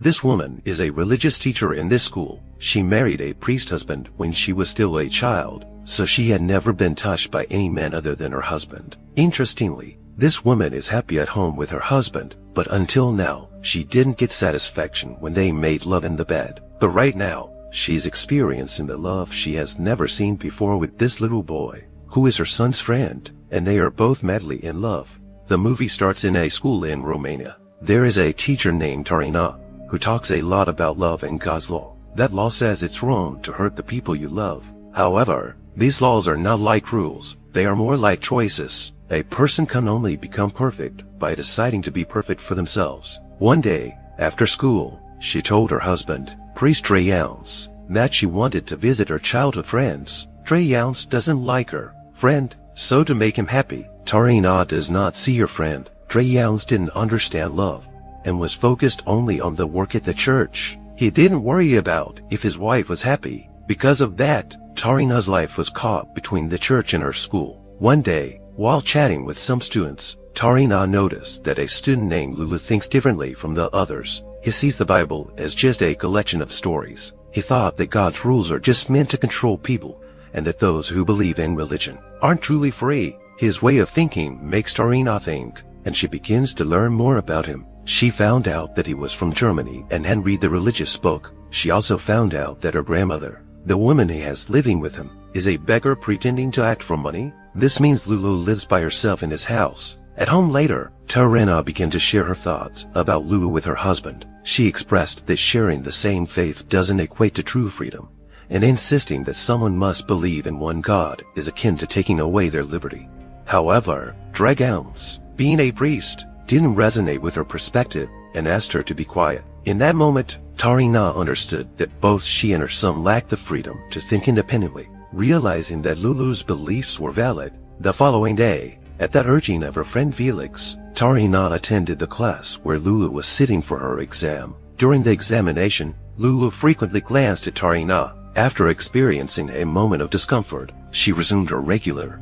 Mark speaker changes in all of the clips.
Speaker 1: This woman is a religious teacher in this school. She married a priest husband when she was still a child, so she had never been touched by any man other than her husband. Interestingly, this woman is happy at home with her husband, but until now, she didn't get satisfaction when they made love in the bed. But right now, she's experiencing the love she has never seen before with this little boy, who is her son's friend, and they are both madly in love. The movie starts in a school in Romania. There is a teacher named Tarina, who talks a lot about love and God's law. That law says it's wrong to hurt the people you love. However, these laws are not like rules. They are more like choices. A person can only become perfect by deciding to be perfect for themselves. One day, after school, she told her husband, Priest Treyans, that she wanted to visit her childhood friends. Treyans doesn't like her friend, so to make him happy, Tarina does not see her friend. Treyans didn't understand love and was focused only on the work at the church. He didn't worry about if his wife was happy. Because of that, Tarina's life was caught between the church and her school. One day, while chatting with some students, Tarina noticed that a student named Lulu thinks differently from the others. He sees the Bible as just a collection of stories. He thought that God's rules are just meant to control people, and that those who believe in religion aren't truly free. His way of thinking makes Tarina think, and she begins to learn more about him. She found out that he was from Germany and had read the religious book. She also found out that her grandmother, the woman he has living with him, is a beggar pretending to act for money. This means Lulu lives by herself in his house. At home later, Tarina began to share her thoughts about Lulu with her husband. She expressed that sharing the same faith doesn't equate to true freedom, and insisting that someone must believe in one God is akin to taking away their liberty. However, Dragons, being a priest, didn't resonate with her perspective and asked her to be quiet. In that moment, Tarina understood that both she and her son lacked the freedom to think independently. Realizing that Lulu's beliefs were valid, the following day, at the urging of her friend Felix, Tarina attended the class where Lulu was sitting for her exam. During the examination, Lulu frequently glanced at Tarina. After experiencing a moment of discomfort, she resumed her regular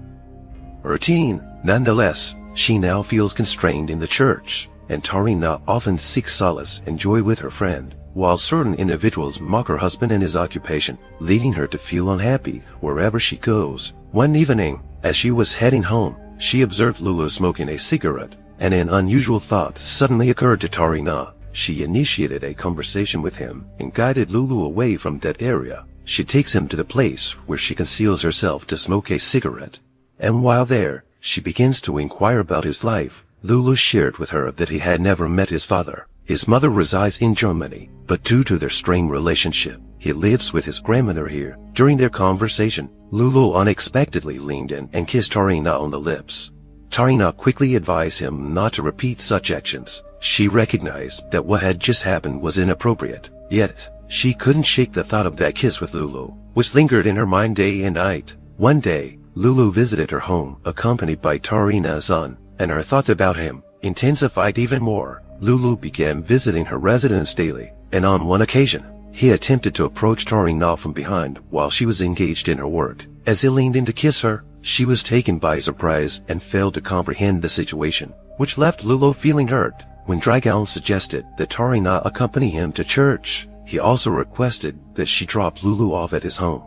Speaker 1: routine. Nonetheless, she now feels constrained in the church, and Tarina often seeks solace and joy with her friend, while certain individuals mock her husband and his occupation, leading her to feel unhappy wherever she goes. One evening, as she was heading home, she observed Lulu smoking a cigarette, and an unusual thought suddenly occurred to Tarina. She initiated a conversation with him and guided Lulu away from that area. She takes him to the place where she conceals herself to smoke a cigarette, and while there, she begins to inquire about his life. Lulu shared with her that he had never met his father. His mother resides in Germany, but due to their strained relationship, he lives with his grandmother here. During their conversation, Lulu unexpectedly leaned in and kissed Tarina on the lips. Tarina quickly advised him not to repeat such actions. She recognized that what had just happened was inappropriate, yet she couldn't shake the thought of that kiss with Lulu, which lingered in her mind day and night. One day, Lulu visited her home, accompanied by Tarina's son, and her thoughts about him intensified even more. Lulu began visiting her residence daily, and on one occasion, he attempted to approach Tarina from behind while she was engaged in her work. As he leaned in to kiss her, she was taken by surprise and failed to comprehend the situation, which left Lulu feeling hurt. When Dragon suggested that Tarina accompany him to church, he also requested that she drop Lulu off at his home.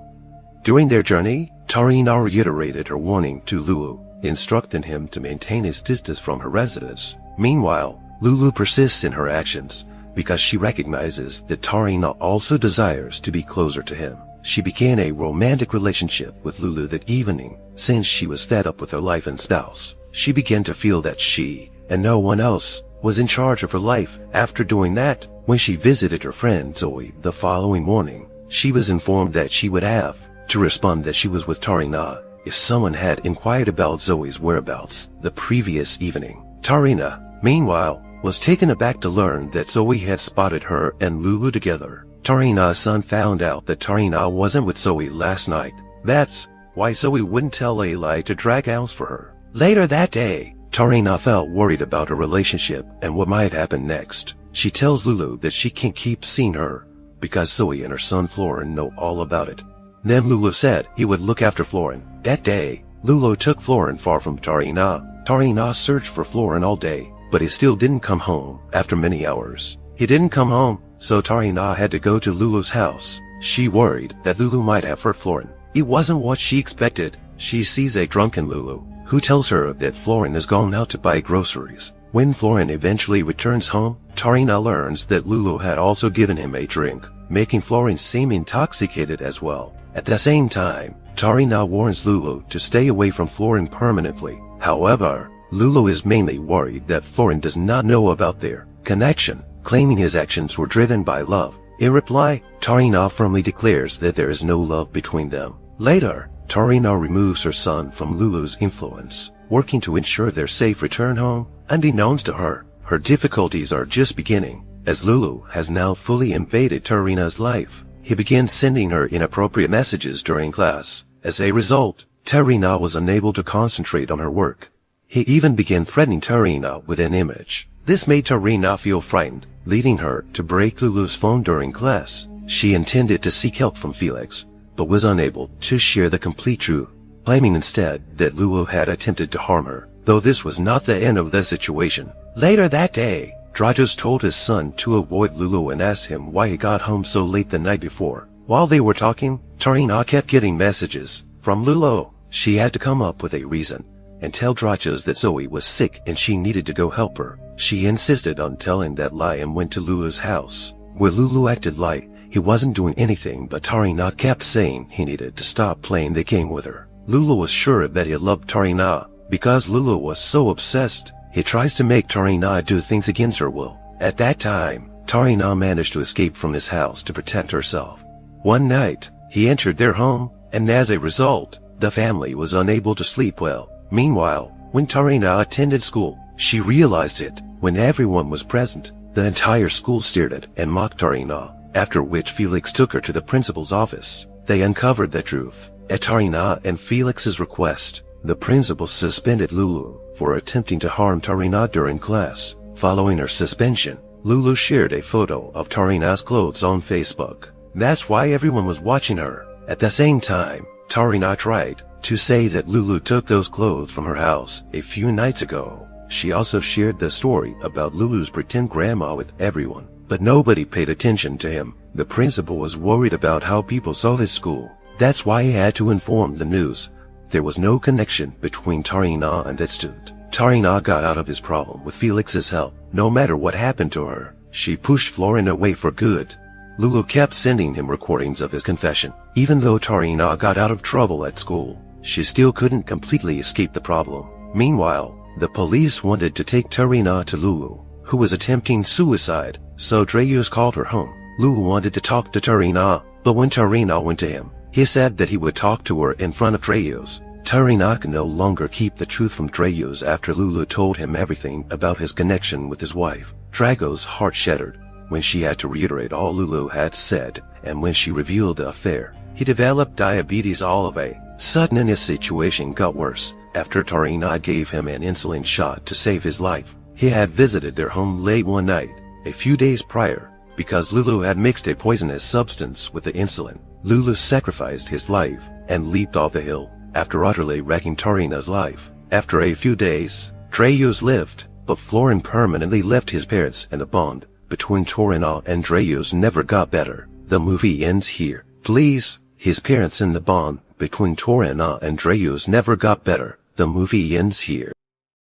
Speaker 1: During their journey, Tarina reiterated her warning to Lulu, instructing him to maintain his distance from her residence. Meanwhile, Lulu persists in her actions because she recognizes that Tarina also desires to be closer to him. She began a romantic relationship with Lulu that evening. Since she was fed up with her life and spouse, she began to feel that she, and no one else, was in charge of her life. After doing that, when she visited her friend Zoe the following morning, she was informed that she would have to respond that she was with Tarina if someone had inquired about Zoe's whereabouts the previous evening. Tarina, meanwhile, was taken aback to learn that Zoe had spotted her and Lulu together. Tarina's son found out that Tarina wasn't with Zoe last night. That's why Zoe wouldn't tell a lie to drag out for her. Later that day, Tarina felt worried about her relationship and what might happen next. She tells Lulu that she can't keep seeing her because Zoe and her son Florin know all about it. Then Lulu said he would look after Florin. That day, Lulu took Florin far from Tarina. Tarina searched for Florin all day, but he still didn't come home. After many hours, he didn't come home. so Tarina had to go to Lulu's house. She worried that Lulu might have hurt Florin. It wasn't what she expected. She sees a drunken Lulu, who tells her that Florin has gone out to buy groceries. When Florin eventually returns home, Tarina learns that Lulu had also given him a drink, making Florin seem intoxicated as well. At the same time, Tarina warns Lulu to stay away from Florin permanently. However, Lulu is mainly worried that Florin does not know about their connection, claiming his actions were driven by love. In reply, Tarina firmly declares that there is no love between them. Later, Tarina removes her son from Lulu's influence, working to ensure their safe return home. Unbeknownst to her, her difficulties are just beginning. As Lulu has now fully invaded Tarina's life, he begins sending her inappropriate messages during class. As a result, Tarina was unable to concentrate on her work. He even began threatening Tarina with an image. This made Tarina feel frightened, leading her to break Lulu's phone during class. She intended to seek help from Felix, but was unable to share the complete truth, claiming instead that Lulu had attempted to harm her, though this was not the end of the situation. Later that day, Dragos told his son to avoid Lulu and asked him why he got home so late the night before. While they were talking, Tarina kept getting messages from Lulu. She had to come up with a reason and tell Dragos that Zoe was sick and she needed to go help her. She insisted on telling that lie and went to Lulu's house, where Lulu acted like he wasn't doing anything, but Tarina kept saying he needed to stop playing the game with her. Lulu was sure that he loved Tarina. Because Lulu was so obsessed, he tries to make Tarina do things against her will. At that time, Tarina managed to escape from his house to protect herself. One night, he entered their home, and as a result, the family was unable to sleep well. Meanwhile, when Tarina attended school, she realized it. When everyone was present, the entire school stared at and mocked Tarina, after which Felix took her to the principal's office. They uncovered the truth. At Tarina and Felix's request, the principal suspended Lulu for attempting to harm Tarina during class. Following her suspension, Lulu shared a photo of Tarina's clothes on Facebook. That's why everyone was watching her. At the same time, Tarina tried to say that Lulu took those clothes from her house a few nights ago. She also shared the story about Lulu's pretend grandma with everyone, but nobody paid attention to him. The principal was worried about how people saw his school. That's why he had to inform the news. There was no connection between Tarina and that student. Tarina got out of his problem with Felix's help. No matter what happened to her, she pushed Florin away for good. Lulu kept sending him recordings of his confession. Even though Tarina got out of trouble at school, she still couldn't completely escape the problem. Meanwhile, the police wanted to take Tarina to Lulu, who was attempting suicide, so Dreyus called her home. Lulu wanted to talk to Tarina, but when Tarina went to him, he said that he would talk to her in front of Dreyus. Tarina could no longer keep the truth from Dreyus after Lulu told him everything about his connection with his wife. Dragos' heart shattered when she had to reiterate all Lulu had said, and when she revealed the affair. He developed diabetes all of a sudden, and his situation got worse. After Tarina gave him an insulin shot to save his life, he had visited their home late one night, a few days prior, because Lulu had mixed a poisonous substance with the insulin. Lulu sacrificed his life and leaped off the hill, after utterly wrecking Tarina's life. After a few days, Dreyus lived, but Florin permanently left his parents, and the bond between Tarina and Dreyus never got better. The movie ends here. Please, his parents and the bond between Tarina and Dreyus never got better. The movie ends here.